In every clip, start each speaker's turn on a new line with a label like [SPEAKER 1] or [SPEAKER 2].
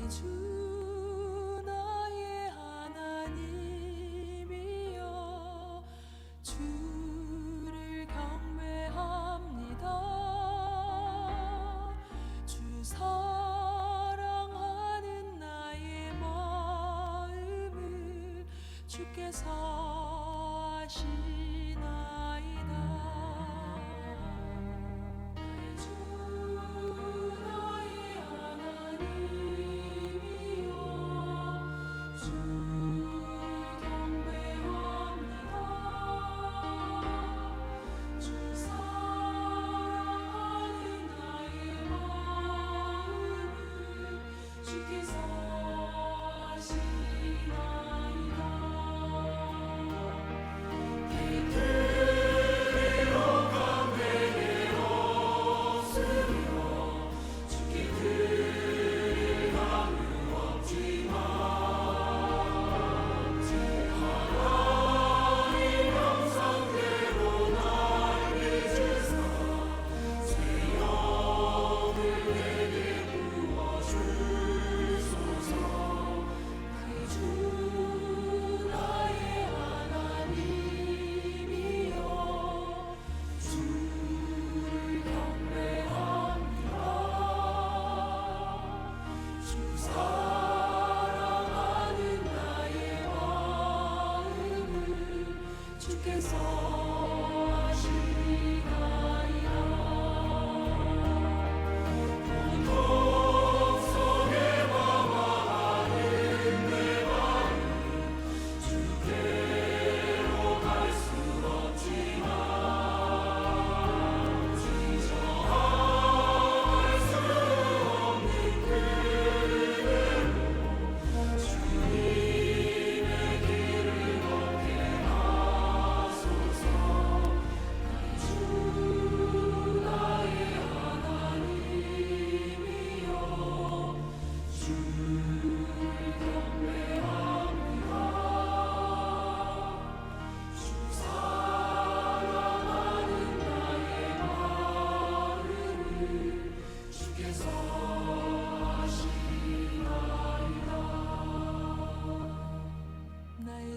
[SPEAKER 1] 주 나의 하나님이여 주를 경배합니다. 주 사랑하는 나의 마음을 주께서 아시나이다.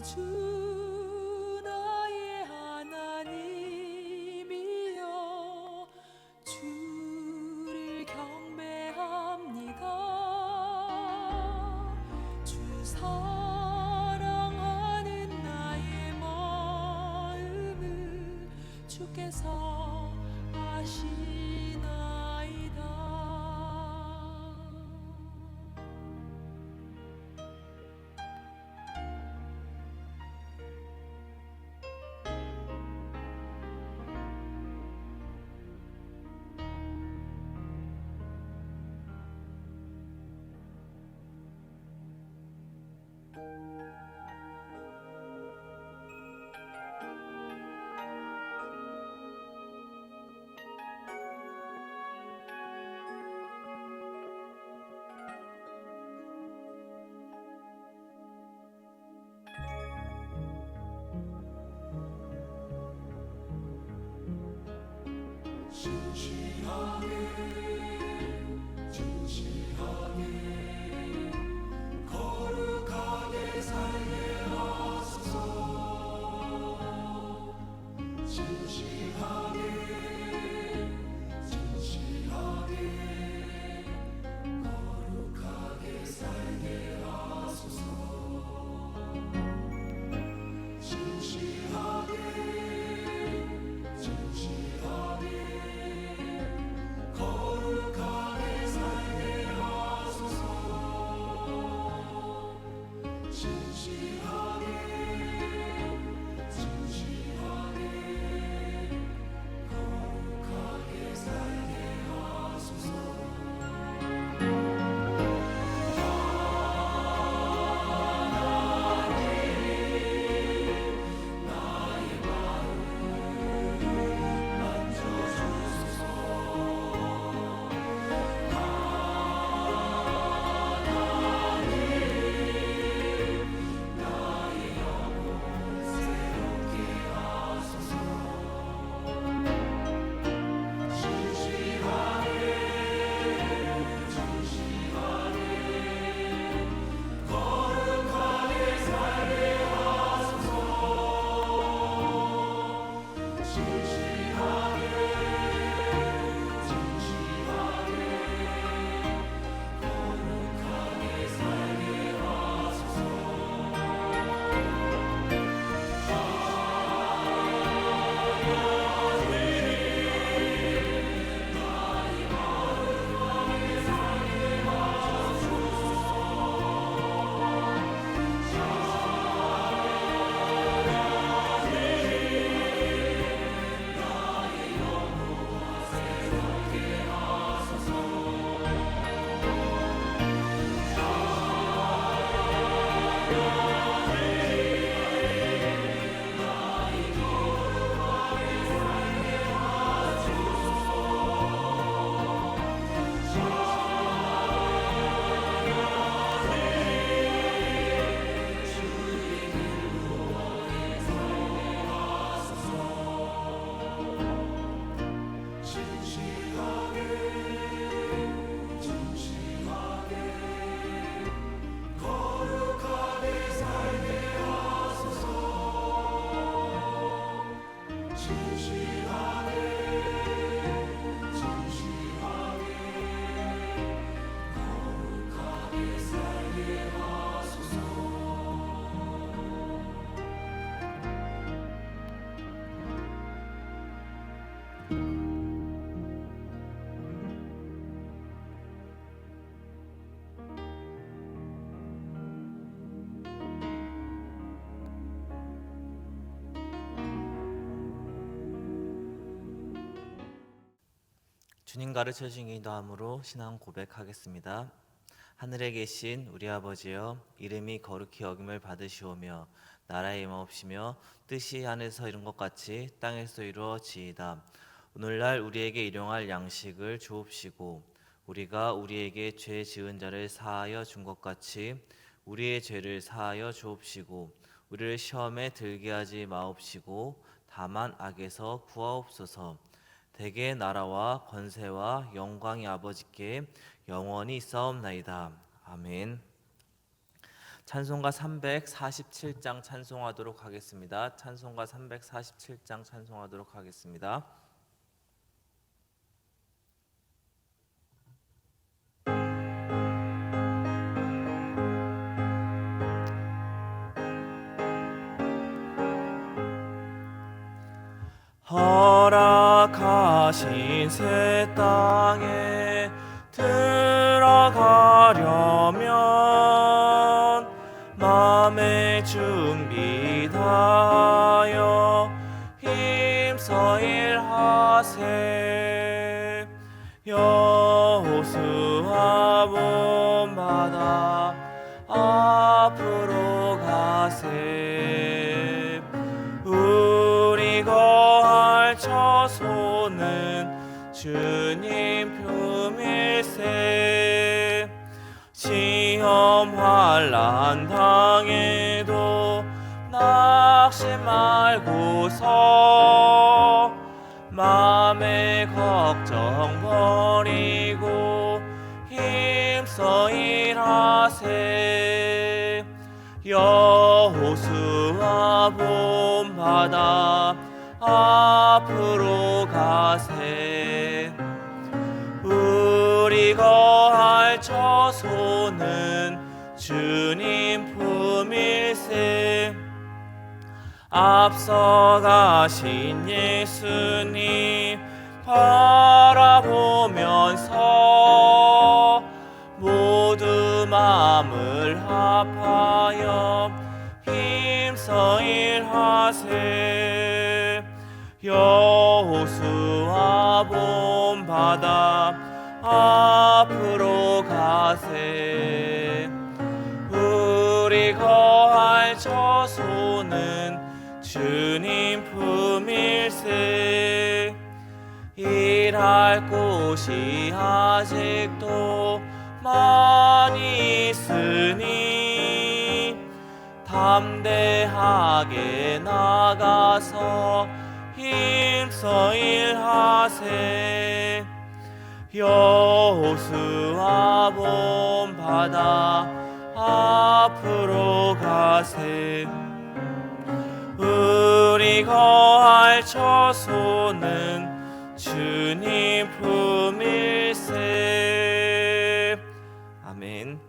[SPEAKER 1] 주 나의 하나님이여 주를 경배합니다. 주 사랑하는 나의 마음을 주께서 아시나이다.
[SPEAKER 2] 진실하게 거룩하게 살게 하소서. 진실하게 거룩하게 살게 하소서. 진실하게 거룩하게
[SPEAKER 3] 주님 가르쳐 주신 기도함으로 신앙 고백하겠습니다. 하늘에 계신 우리 아버지여, 이름이 거룩히 여김을 받으시오며 나라의 임하옵시며 뜻이 하늘에서 이룬 것 같이 땅에서 이루어지이다. 오늘날 우리에게 일용할 양식을 주옵시고, 우리가 우리에게 죄 지은 자를 사하여 준 것 같이 우리의 죄를 사하여 주옵시고, 우리를 시험에 들게 하지 마옵시고 다만 악에서 구하옵소서. 대개 나라와 권세와 영광이 아버지께 영원히 있사옵나이다. 아멘. 찬송가 347장 찬송하도록 하겠습니다. 찬송가 347장 찬송하도록 하겠습니다. 허락하신 새 땅에 들어가려면 마음의 준비 다하여 힘써 일하세. 여호수아 본받아 앞으로 가세. 우리 거할 처소는 주님 품일세. 시험 환난 당해도 낙심 말고서 맘의 걱정 버리고 힘써 일하세. 여호수아 본받아 앞으로 가세. 우리 거할 처소는 주님 품일세. 앞서가신 예수님 바라보면서 모두 마음을 합하여 힘써 일하세. 여호수아 본받아 앞으로 가세. 우리 거할 처소는 주님 품일세. 일할 곳이 아직도 많이 있으니 담대하게 나가서 힘써 일하세. 여호수아 본받아 앞으로 가세. 우리 거할 처소는 주님 품일세. 아멘.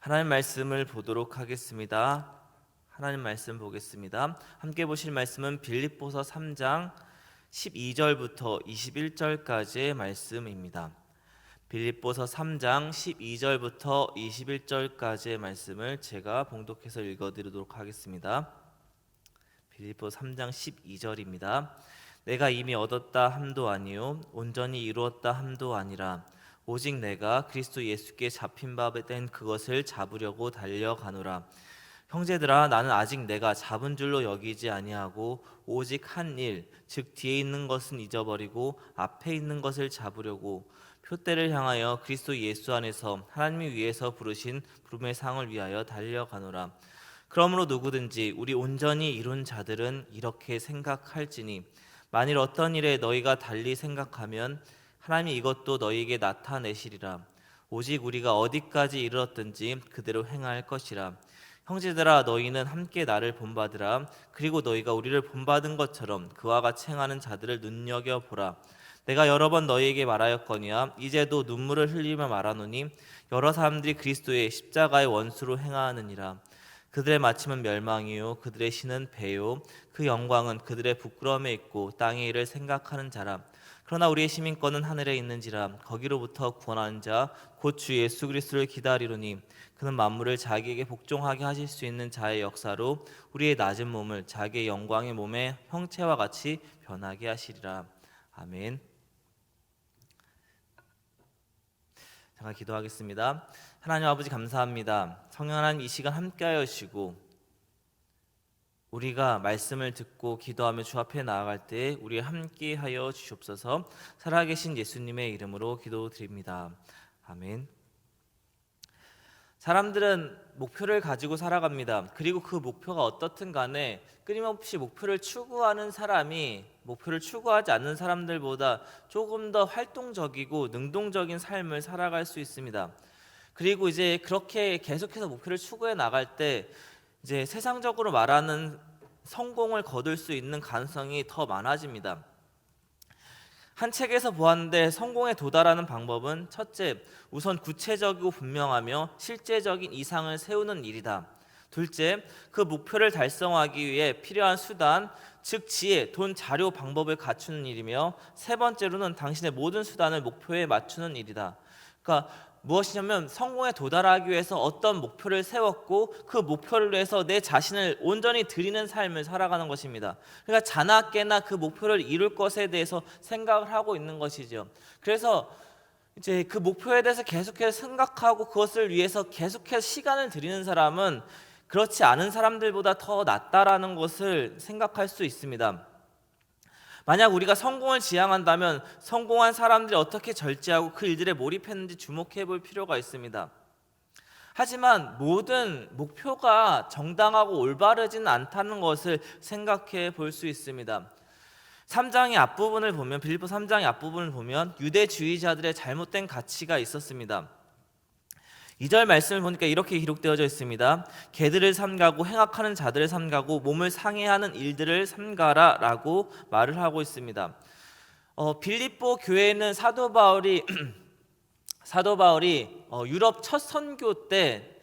[SPEAKER 3] 하나님 말씀을 보도록 하겠습니다. 하나님 말씀 보겠습니다. 함께 보실 말씀은 빌립보서 3장 12절부터 21절까지의 말씀입니다. 빌립보서 3장 12절부터 21절까지의 말씀을 제가 봉독해서 읽어드리도록 하겠습니다. 빌립보서 3장 12절입니다. 내가 이미 얻었다 함도 아니요 온전히 이루었다 함도 아니라 오직 내가 그리스도 예수께 잡힌 바 된 그것을 잡으려고 달려가노라. 형제들아, 나는 아직 내가 잡은 줄로 여기지 아니하고 오직 한 일, 즉 뒤에 있는 것은 잊어버리고 앞에 있는 것을 잡으려고 표대를 향하여 그리스도 예수 안에서 하나님이 위에서 부르신 부름의 상을 위하여 달려가노라. 그러므로 누구든지 우리 온전히 이룬 자들은 이렇게 생각할지니 만일 어떤 일에 너희가 달리 생각하면 하나님이 이것도 너희에게 나타내시리라. 오직 우리가 어디까지 이르렀든지 그대로 행할 것이라. 형제들아, 너희는 함께 나를 본받으라. 그리고 너희가 우리를 본받은 것처럼 그와 같이 행하는 자들을 눈여겨보라. 내가 여러 번 너희에게 말하였거니와 이제도 눈물을 흘리며 말하노니 여러 사람들이 그리스도의 십자가의 원수로 행하느니라. 그들의 마침은 멸망이요 그들의 신은 배요 그 영광은 그들의 부끄러움에 있고 땅의 일을 생각하는 자라. 그러나 우리의 시민권은 하늘에 있는지라. 거기로부터 구원하는 자 곧 주 예수 그리스도를 기다리노니 그는 만물을 자기에게 복종하게 하실 수 있는 자의 역사로 우리의 낮은 몸을 자기의 영광의 몸의 형체와 같이 변하게 하시리라. 아멘. 잠깐 기도하겠습니다. 하나님 아버지 감사합니다. 성령 하나님 이 시간 함께하여 주시고 우리가 말씀을 듣고 기도하며 주 앞에 나아갈 때 우리 함께하여 주시옵소서. 살아계신 예수님의 이름으로 기도드립니다. 아멘. 사람들은 목표를 가지고 살아갑니다. 그리고 그 목표가 어떻든 간에 끊임없이 목표를 추구하는 사람이 목표를 추구하지 않는 사람들보다 조금 더 활동적이고 능동적인 삶을 살아갈 수 있습니다. 그리고 이제 그렇게 계속해서 목표를 추구해 나갈 때 이제 세상적으로 말하는 성공을 거둘 수 있는 가능성이 더 많아집니다. 한 책에서 보았는데 성공에 도달하는 방법은 첫째, 우선 구체적이고 분명하며 실제적인 이상을 세우는 일이다. 둘째, 그 목표를 달성하기 위해 필요한 수단, 즉 지혜, 돈, 자료, 방법을 갖추는 일이며 세 번째로는 당신의 모든 수단을 목표에 맞추는 일이다. 그러니까 무엇이냐면 성공에 도달하기 위해서 어떤 목표를 세웠고 그 목표를 위해서 내 자신을 온전히 드리는 삶을 살아가는 것입니다. 그러니까 자나깨나 그 목표를 이룰 것에 대해서 생각을 하고 있는 것이죠. 그래서 이제 그 목표에 대해서 계속해서 생각하고 그것을 위해서 계속해서 시간을 들이는 사람은 그렇지 않은 사람들보다 더 낫다라는 것을 생각할 수 있습니다. 만약 우리가 성공을 지향한다면 성공한 사람들이 어떻게 절제하고 그 일들에 몰입했는지 주목해 볼 필요가 있습니다. 하지만 모든 목표가 정당하고 올바르지는 않다는 것을 생각해 볼 수 있습니다. 3장의 앞부분을 보면 빌립보 3장의 앞부분을 보면 유대주의자들의 잘못된 가치가 있었습니다. 2절 말씀을 보니까 이렇게 기록되어져 있습니다. 개들을 삼가고 행악하는 자들을 삼가고 몸을 상해하는 일들을 삼가라 라고 말을 하고 있습니다. 빌립보 교회는 사도 바울이 유럽 첫 선교 때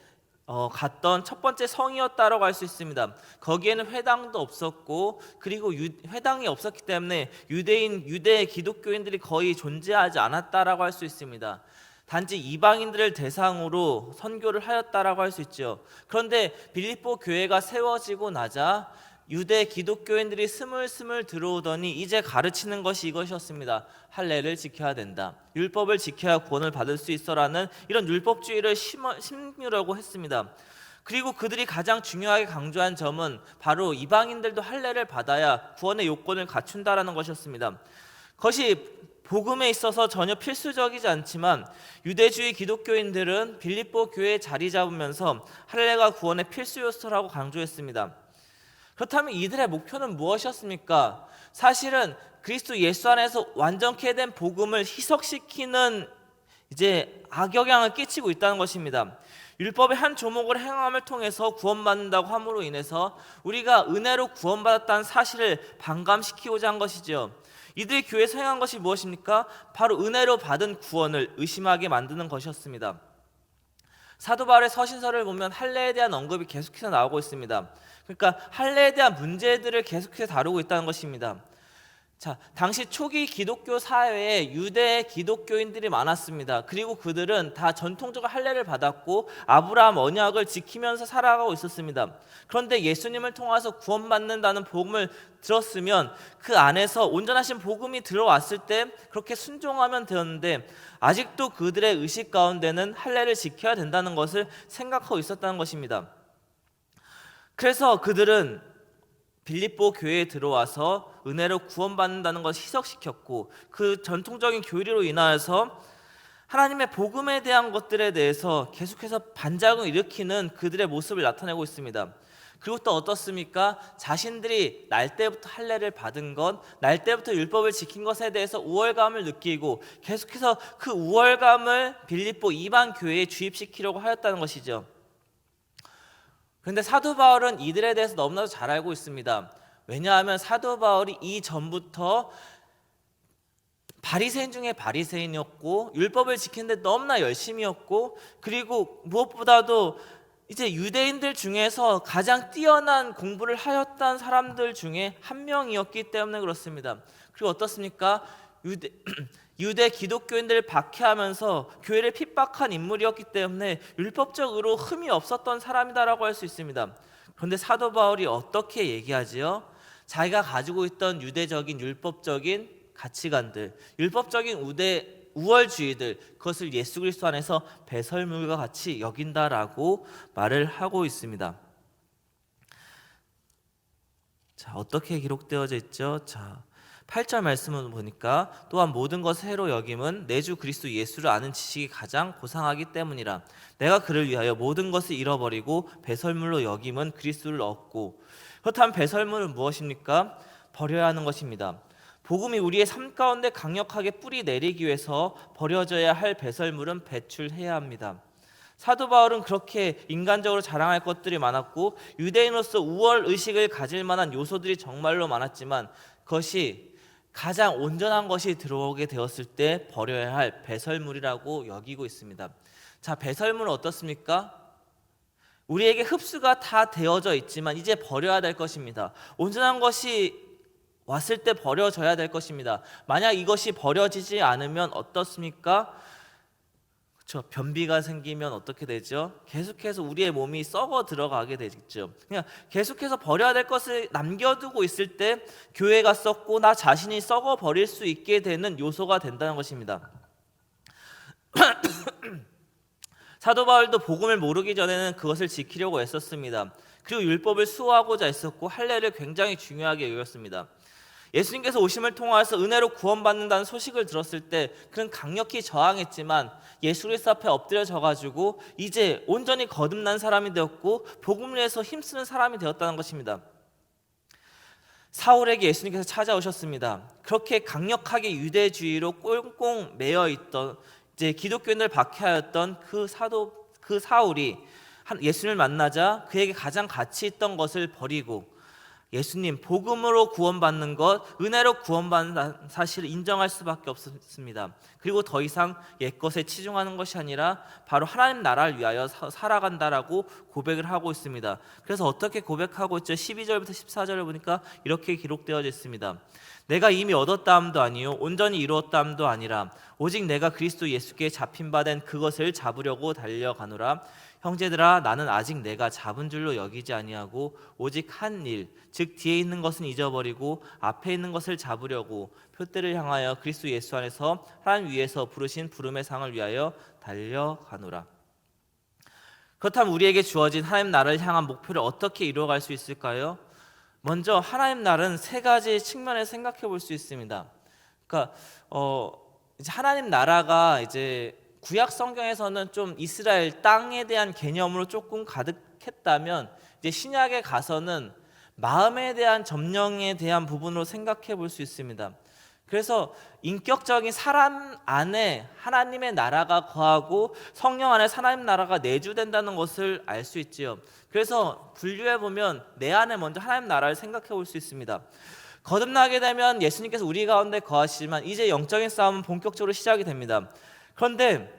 [SPEAKER 3] 갔던 첫 번째 성이었다라고 할 수 있습니다. 거기에는 회당도 없었고 그리고 회당이 없었기 때문에 유대 기독교인들이 거의 존재하지 않았다라고 할 수 있습니다. 단지 이방인들을 대상으로 선교를 하였다라고 할 수 있죠. 그런데 빌립보 교회가 세워지고 나자 유대 기독교인들이 스물스물 들어오더니 이제 가르치는 것이 이것이었습니다. 할례를 지켜야 된다. 율법을 지켜야 구원을 받을 수 있어라는 이런 율법주의를 심으려고 했습니다. 그리고 그들이 가장 중요하게 강조한 점은 바로 이방인들도 할례를 받아야 구원의 요건을 갖춘다라는 것이었습니다. 그것이 복음에 있어서 전혀 필수적이지 않지만 유대주의 기독교인들은 빌립보 교회에 자리 잡으면서 할례가 구원의 필수 요소라고 강조했습니다. 그렇다면 이들의 목표는 무엇이었습니까? 사실은 그리스도 예수 안에서 완전케 된 복음을 희석시키는 이제 악영향을 끼치고 있다는 것입니다. 율법의 한 조목을 행함을 통해서 구원받는다고 함으로 인해서 우리가 은혜로 구원받았다는 사실을 반감시키고자 한 것이죠. 이들이 교회에서 행한 것이 무엇입니까? 바로 은혜로 받은 구원을 의심하게 만드는 것이었습니다. 사도 바울의 서신서를 보면 할례에 대한 언급이 계속해서 나오고 있습니다. 그러니까 할례에 대한 문제들을 계속해서 다루고 있다는 것입니다. 자, 당시 초기 기독교 사회에 유대 기독교인들이 많았습니다. 그리고 그들은 다 전통적으로 할례를 받았고 아브라함 언약을 지키면서 살아가고 있었습니다. 그런데 예수님을 통해서 구원받는다는 복음을 들었으면 그 안에서 온전하신 복음이 들어왔을 때 그렇게 순종하면 되었는데 아직도 그들의 의식 가운데는 할례를 지켜야 된다는 것을 생각하고 있었다는 것입니다. 그래서 그들은 빌립보 교회에 들어와서 은혜로 구원받는다는 것을 희석시켰고 그 전통적인 교리로 인하여서 하나님의 복음에 대한 것들에 대해서 계속해서 반작용을 일으키는 그들의 모습을 나타내고 있습니다. 그리고 또 어떻습니까? 자신들이 날 때부터 할례를 받은 것, 날 때부터 율법을 지킨 것에 대해서 우월감을 느끼고 계속해서 그 우월감을 빌립보 이방 교회에 주입시키려고 하였다는 것이죠. 그런데 사도 바울은 이들에 대해서 너무나도 잘 알고 있습니다. 왜냐하면 사도 바울이 이전부터 바리새인 중에 바리새인이었고 율법을 지키는데 너무나 열심이었고 그리고 무엇보다도 이제 유대인들 중에서 가장 뛰어난 공부를 하였던 사람들 중에 한 명이었기 때문에 그렇습니다. 그리고 어떻습니까? 유대 기독교인들을 박해하면서 교회를 핍박한 인물이었기 때문에 율법적으로 흠이 없었던 사람이다라고 할 수 있습니다. 그런데 사도 바울이 어떻게 얘기하지요? 자기가 가지고 있던 유대적인 율법적인 가치관들, 율법적인 우월주의들, 그것을 예수 그리스도 안에서 배설물과 같이 여긴다라고 말을 하고 있습니다. 자, 어떻게 기록되어져 있죠? 자, 8절 말씀을 보니까 또한 모든 것을 해로 여김은 내 주 그리스도 예수를 아는 지식이 가장 고상하기 때문이라. 내가 그를 위하여 모든 것을 잃어버리고 배설물로 여김은 그리스도를 얻고. 그렇다면 배설물은 무엇입니까? 버려야 하는 것입니다. 복음이 우리의 삶 가운데 강력하게 뿌리 내리기 위해서 버려져야 할 배설물은 배출해야 합니다. 사도 바울은 그렇게 인간적으로 자랑할 것들이 많았고 유대인으로서 우월 의식을 가질 만한 요소들이 정말로 많았지만 그것이 가장 온전한 것이 들어오게 되었을 때 버려야 할 배설물이라고 여기고 있습니다. 자, 배설물은 어떻습니까? 우리에게 흡수가 다 되어져 있지만 이제 버려야 될 것입니다. 온전한 것이 왔을 때 버려져야 될 것입니다. 만약 이것이 버려지지 않으면 어떻습니까? 그렇죠. 변비가 생기면 어떻게 되죠? 계속해서 우리의 몸이 썩어 들어가게 되겠죠. 그냥 계속해서 버려야 될 것을 남겨두고 있을 때 교회가 썩고 나 자신이 썩어 버릴 수 있게 되는 요소가 된다는 것입니다. 사도 바울도 복음을 모르기 전에는 그것을 지키려고 애썼습니다. 그리고 율법을 수호하고자 애썼고 할례를 굉장히 중요하게 여겼습니다. 예수님께서 오심을 통하여서 은혜로 구원받는다는 소식을 들었을 때 그는 강력히 저항했지만 예수 그리스도 앞에 엎드려져 가지고 이제 온전히 거듭난 사람이 되었고 복음을 위해서 힘쓰는 사람이 되었다는 것입니다. 사울에게 예수님께서 찾아오셨습니다. 그렇게 강력하게 유대주의로 꽁꽁 매여 있던 이제 기독교인을 박해하였던 그 사울이 예수님을 만나자 그에게 가장 가치 있던 것을 버리고 예수님 복음으로 구원받는 것, 은혜로 구원받는 사실을 인정할 수밖에 없었습니다. 그리고 더 이상 옛것에 치중하는 것이 아니라 바로 하나님 나라를 위하여 살아간다라고 고백을 하고 있습니다. 그래서 어떻게 고백하고 있죠? 12절부터 14절을 보니까 이렇게 기록되어져 있습니다. 내가 이미 얻었다함도 아니요 온전히 이루었다함도 아니라 오직 내가 그리스도 예수께 잡힌 바 된 그것을 잡으려고 달려가노라. 형제들아 나는 아직 내가 잡은 줄로 여기지 아니하고 오직 한 일, 즉 뒤에 있는 것은 잊어버리고 앞에 있는 것을 잡으려고 표대를 향하여 그리스도 예수 안에서 하나님 위에서 부르신 부름의 상을 위하여 달려가노라. 그렇다면 우리에게 주어진 하나님 나라를 향한 목표를 어떻게 이루어갈 수 있을까요? 먼저 하나님 나라는 세 가지 측면에서 생각해 볼 수 있습니다. 그러니까 이제 하나님 나라가 이제 구약 성경에서는 좀 이스라엘 땅에 대한 개념으로 조금 가득했다면 이제 신약에 가서는 마음에 대한 점령에 대한 부분으로 생각해 볼 수 있습니다. 그래서 인격적인 사람 안에 하나님의 나라가 거하고 성령 안에 하나님 나라가 내주된다는 것을 알 수 있지요. 그래서 분류해 보면 내 안에 먼저 하나님 나라를 생각해 볼 수 있습니다. 거듭나게 되면 예수님께서 우리 가운데 거하시지만 이제 영적인 싸움은 본격적으로 시작이 됩니다. 그런데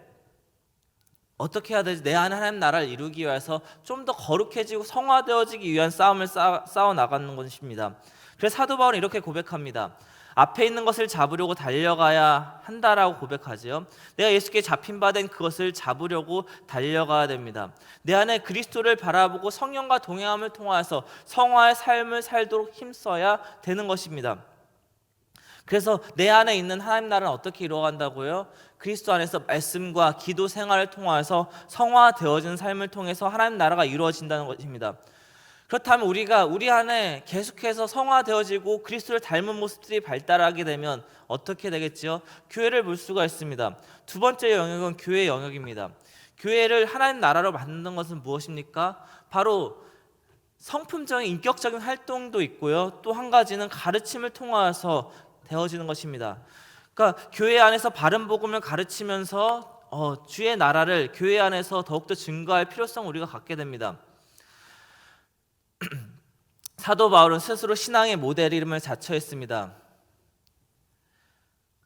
[SPEAKER 3] 어떻게 해야 되지? 내 안에 하나님 나라를 이루기 위해서 좀 더 거룩해지고 성화되어지기 위한 싸움을 싸워 나가는 것입니다. 그래서 사도 바울은 이렇게 고백합니다. 앞에 있는 것을 잡으려고 달려가야 한다라고 고백하지요. 내가 예수께 잡힌 바 된 그것을 잡으려고 달려가야 됩니다. 내 안에 그리스도를 바라보고 성령과 동행함을 통하여서 성화의 삶을 살도록 힘써야 되는 것입니다. 그래서 내 안에 있는 하나님 나라는 어떻게 이루어간다고요? 그리스도 안에서 말씀과 기도 생활을 통해서 성화되어진 삶을 통해서 하나님 나라가 이루어진다는 것입니다. 그렇다면 우리가 우리 안에 계속해서 성화되어지고 그리스도를 닮은 모습들이 발달하게 되면 어떻게 되겠죠? 교회를 볼 수가 있습니다. 두 번째 영역은 교회의 영역입니다. 교회를 하나님 나라로 만드는 것은 무엇입니까? 바로 성품적인 인격적인 활동도 있고요. 또 한 가지는 가르침을 통해서 되어지는 것입니다. 그러니까 교회 안에서 바른 복음을 가르치면서 주의 나라를 교회 안에서 더욱더 증거할 필요성을 우리가 갖게 됩니다. 사도 바울은 스스로 신앙의 모델임을 자처했습니다.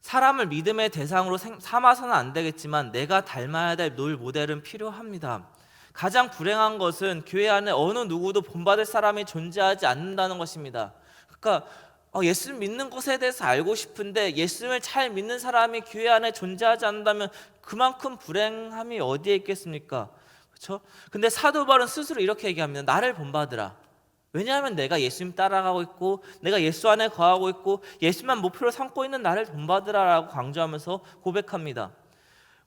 [SPEAKER 3] 사람을 믿음의 대상으로 삼아서는 안 되겠지만 내가 닮아야 될 롤 모델은 필요합니다. 가장 불행한 것은 교회 안에 어느 누구도 본받을 사람이 존재하지 않는다는 것입니다. 그러니까 예수를 믿는 것에 대해서 알고 싶은데 예수를 잘 믿는 사람이 교회 안에 존재하지 않는다면 그만큼 불행함이 어디에 있겠습니까? 그렇죠? 근데 사도 바울은 스스로 이렇게 얘기합니다. 나를 본받으라. 왜냐하면 내가 예수님 따라가고 있고 내가 예수 안에 거하고 있고 예수만 목표로 삼고 있는 나를 본받으라라고 강조하면서 고백합니다.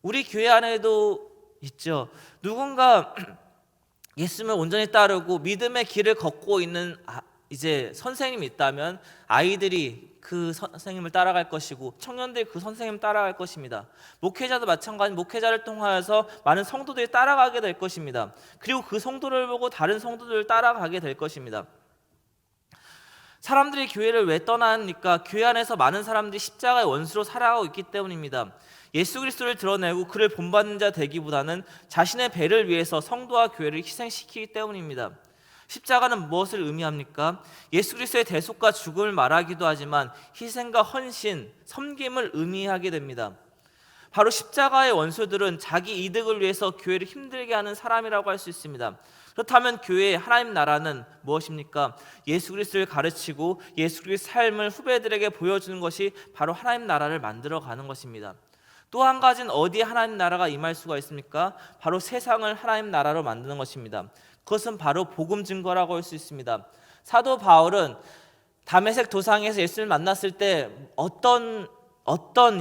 [SPEAKER 3] 우리 교회 안에도 있죠. 누군가 예수님을 온전히 따르고 믿음의 길을 걷고 있는 이제 선생님이 있다면 아이들이 그 선생님을 따라갈 것이고 청년들이 그 선생님을 따라갈 것입니다. 목회자도 마찬가지, 목회자를 통하여서 많은 성도들이 따라가게 될 것입니다. 그리고 그 성도를 보고 다른 성도들을 따라가게 될 것입니다. 사람들이 교회를 왜 떠나니까 교회 안에서 많은 사람들이 십자가의 원수로 살아가고 있기 때문입니다. 예수 그리스도를 드러내고 그를 본받는 자 되기보다는 자신의 배를 위해서 성도와 교회를 희생시키기 때문입니다. 십자가는 무엇을 의미합니까? 예수 그리스도의 대속과 죽음을 말하기도 하지만 희생과 헌신, 섬김을 의미하게 됩니다. 바로 십자가의 원수들은 자기 이득을 위해서 교회를 힘들게 하는 사람이라고 할 수 있습니다. 그렇다면 교회의 하나님 나라는 무엇입니까? 예수 그리스도를 가르치고 예수 그리스도의 삶을 후배들에게 보여주는 것이 바로 하나님 나라를 만들어가는 것입니다. 또 한 가지는 어디에 하나님 나라가 임할 수가 있습니까? 바로 세상을 하나님 나라로 만드는 것입니다. 그것은 바로 복음 증거라고 할 수 있습니다. 사도 바울은 다메섹 도상에서 예수를 만났을 때 어떤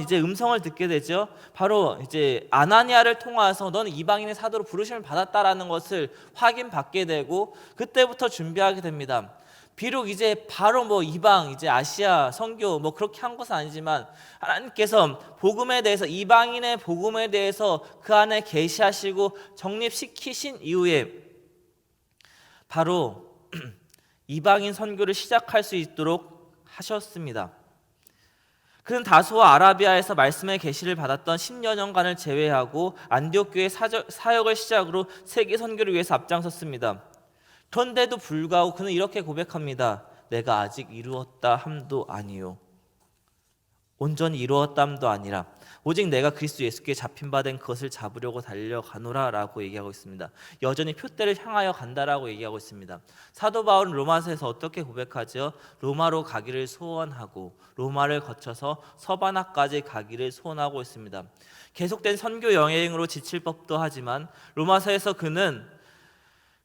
[SPEAKER 3] 이제 음성을 듣게 되죠. 바로 이제 아나니아를 통해서 너는 이방인의 사도로 부르심을 받았다라는 것을 확인받게 되고 그때부터 준비하게 됩니다. 비록 이제 바로 이방 이제 아시아 선교 그렇게 한 것은 아니지만 하나님께서 복음에 대해서 이방인의 복음에 대해서 그 안에 계시하시고 정립시키신 이후에 바로 이방인 선교를 시작할 수 있도록 하셨습니다. 그는 다소와 아라비아에서 말씀의 계시를 받았던 10여 년간을 제외하고 안디옥 교회 사역을 시작으로 세계 선교를 위해서 앞장섰습니다. 그런데도 불구하고 그는 이렇게 고백합니다. 내가 아직 이루었다 함도 아니요 온전히 이루었다 함도 아니라 오직 내가 그리스도 예수께 잡힌 바 된 그것을 잡으려고 달려가노라 라고 얘기하고 있습니다. 여전히 표대를 향하여 간다라고 얘기하고 있습니다. 사도 바울은 로마서에서 어떻게 고백하죠? 로마로 가기를 소원하고 로마를 거쳐서 서바나까지 가기를 소원하고 있습니다. 계속된 선교 여행으로 지칠 법도 하지만 로마서에서 그는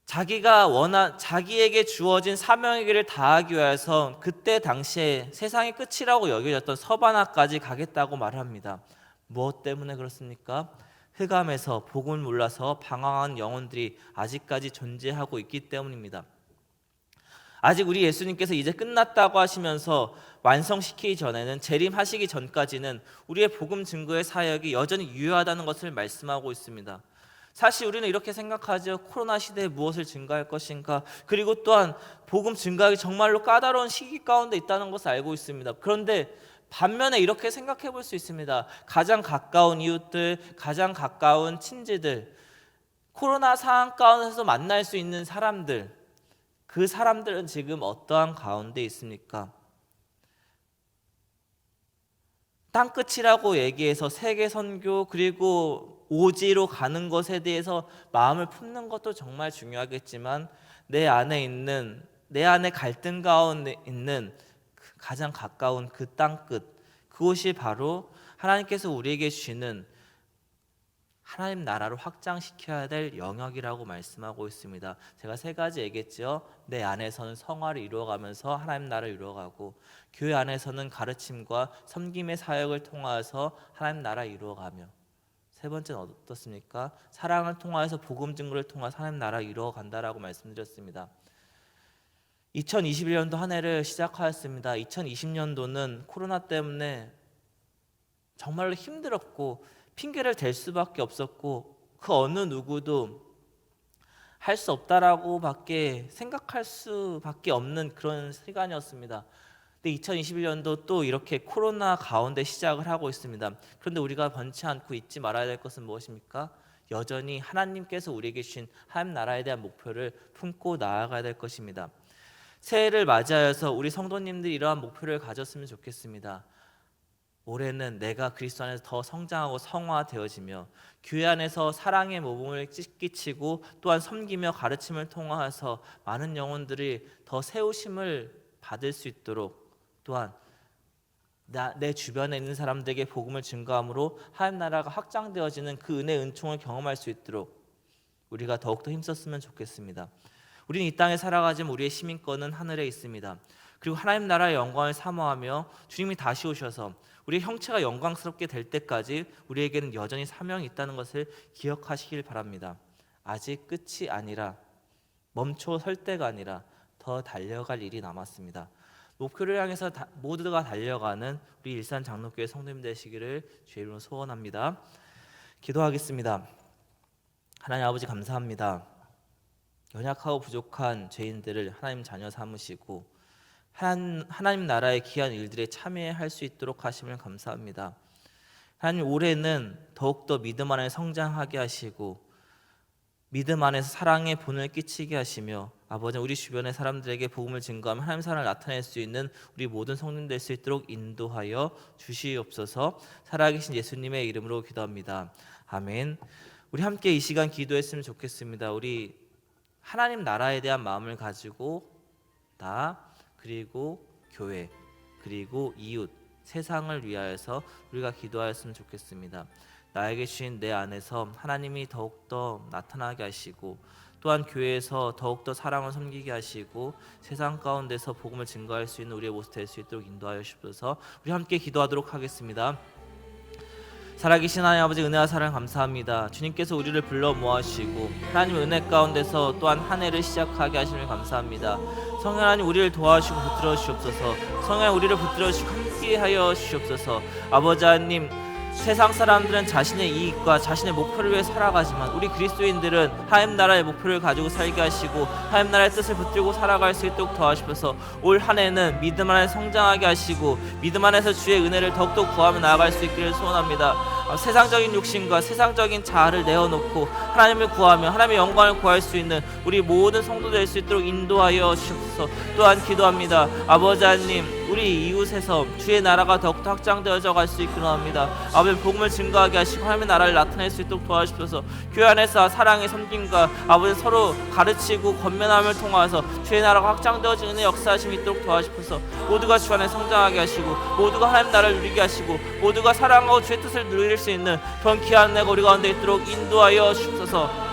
[SPEAKER 3] 자기에게 주어진 사명의 길을 다하기 위해서 그때 당시에 세상의 끝이라고 여겨졌던 서바나까지 가겠다고 말합니다. 무엇 때문에 그렇습니까? 흑암에서 복음을 몰라서 방황한 영혼들이 아직까지 존재하고 있기 때문입니다. 아직 우리 예수님께서 이제 끝났다고 하시면서 완성시키기 전에는 재림하시기 전까지는 우리의 복음 증거의 사역이 여전히 유효하다는 것을 말씀하고 있습니다. 사실 우리는 이렇게 생각하죠. 코로나 시대에 무엇을 증거할 것인가? 그리고 또한 복음 증거하기 정말로 까다로운 시기 가운데 있다는 것을 알고 있습니다. 그런데 반면에 이렇게 생각해 볼 수 있습니다. 가장 가까운 이웃들, 가장 가까운 친지들, 코로나 상황 가운데서 만날 수 있는 사람들, 그 사람들은 지금 어떠한 가운데 있습니까? 땅끝이라고 얘기해서 세계 선교 그리고 오지로 가는 것에 대해서 마음을 품는 것도 정말 중요하겠지만 내 안에 갈등 가운데 있는 가장 가까운 그 땅끝, 그곳이 바로 하나님께서 우리에게 주시는 하나님 나라를 확장시켜야 될 영역이라고 말씀하고 있습니다. 제가 세 가지 얘기했죠. 내 안에서는 성화를 이루어가면서 하나님 나라를 이루어가고, 교회 안에서는 가르침과 섬김의 사역을 통하여서 하나님 나라를 이루어가며, 세 번째는 어떻습니까? 사랑을 통하여서 복음 증거를 통해서 하나님 나라를 이루어간다라고 말씀드렸습니다. 2021년도 한 해를 시작하였습니다. 2020년도는 코로나 때문에 정말로 힘들었고 핑계를 댈 수밖에 없었고 그 어느 누구도 할 수 없다라고 밖에 생각할 수밖에 없는 그런 시간이었습니다. 근데 2021년도 또 이렇게 코로나 가운데 시작을 하고 있습니다. 그런데 우리가 번치 않고 잊지 말아야 될 것은 무엇입니까? 여전히 하나님께서 우리에게 주신 하나님 나라에 대한 목표를 품고 나아가야 될 것입니다. 새해를 맞이하여서 우리 성도님들이 이러한 목표를 가졌으면 좋겠습니다. 올해는 내가 그리스도 안에서 더 성장하고 성화되어지며 교회 안에서 사랑의 모범을 끼치고 또한 섬기며 가르침을 통하여서 많은 영혼들이 더 세우심을 받을 수 있도록, 또한 내 주변에 있는 사람들에게 복음을 증거함으로 하나님 나라가 확장되어지는 그 은혜 은총을 경험할 수 있도록 우리가 더욱더 힘썼으면 좋겠습니다. 우리는 이 땅에 살아가지만 우리의 시민권은 하늘에 있습니다. 그리고 하나님 나라의 영광을 사모하며 주님이 다시 오셔서 우리의 형체가 영광스럽게 될 때까지 우리에게는 여전히 사명이 있다는 것을 기억하시길 바랍니다. 아직 끝이 아니라 멈춰설 때가 아니라 더 달려갈 일이 남았습니다. 목표를 향해서 모두가 달려가는 우리 일산 장로교회 성도님 되시기를 주의 이름으로 소원합니다. 기도하겠습니다. 하나님 아버지 감사합니다. 연약하고 부족한 죄인들을 하나님 자녀 삼으시고 하나님 나라의 귀한 일들에 참여할 수 있도록 하심을 감사합니다. 하나님 올해는 더욱더 믿음 안에 성장하게 하시고 믿음 안에서 사랑의 본을 끼치게 하시며 아버지 우리 주변의 사람들에게 복음을 증거하며 하나님 사랑을 나타낼 수 있는 우리 모든 성도님 될 수 있도록 인도하여 주시옵소서. 살아계신 예수님의 이름으로 기도합니다. 아멘. 우리 함께 이 시간 기도했으면 좋겠습니다. 우리 하나님 나라에 대한 마음을 가지고 나 그리고 교회 그리고 이웃 세상을 위하여서 우리가 기도하였으면 좋겠습니다. 나에게 주신 내 안에서 하나님이 더욱더 나타나게 하시고 또한 교회에서 더욱더 사랑을 섬기게 하시고 세상 가운데서 복음을 증거할 수 있는 우리의 모습 될 수 있도록 인도하여 주셔서 우리 함께 기도하도록 하겠습니다. 살아계신 하나님 아버지 은혜와 사랑 감사합니다. 주님께서 우리를 불러 모아주시고 하나님의 은혜 가운데서 또한 한 해를 시작하게 하심을 감사합니다. 성령 하나님 우리를 도와주시고 붙들어 주시옵소서. 성령 하나님 우리를 붙들어 주시고 함께하여 주시옵소서. 아버지 하나님 세상 사람들은 자신의 이익과 자신의 목표를 위해 살아가지만 우리 그리스도인들은 하나님 나라의 목표를 가지고 살게 하시고 하나님 나라의 뜻을 붙들고 살아갈 수 있도록 도와주셔서 올 한 해는 믿음 안에 성장하게 하시고 믿음 안에서 주의 은혜를 더욱더 구하며 나아갈 수 있기를 소원합니다. 세상적인 욕심과 세상적인 자아를 내어놓고 하나님을 구하며 하나님의 영광을 구할 수 있는 우리 모든 성도 될 수 있도록 인도하여 주옵소서. 또한 기도합니다. 아버지 하나님 우리 이웃에서 주의 나라가 더욱더 확장되어져 갈 수 있기를 원합니다. 아버지 복음을 증거하게 하시고 하나님의 나라를 나타낼 수 있도록 도와주셔서 교회 안에서 사랑의 섬김과 아버지 서로 가르치고 권면함을 통해서 주의 나라가 확장되어지는 역사하심이 있도록 도와주셔서 모두가 주 안에 성장하게 하시고 모두가 하나님 나라를 누리게 하시고 모두가 사랑하고 주의 뜻을 누릴 수 있는 그런 귀한 은혜가 우리 가운데 있도록 인도하여 주옵소서.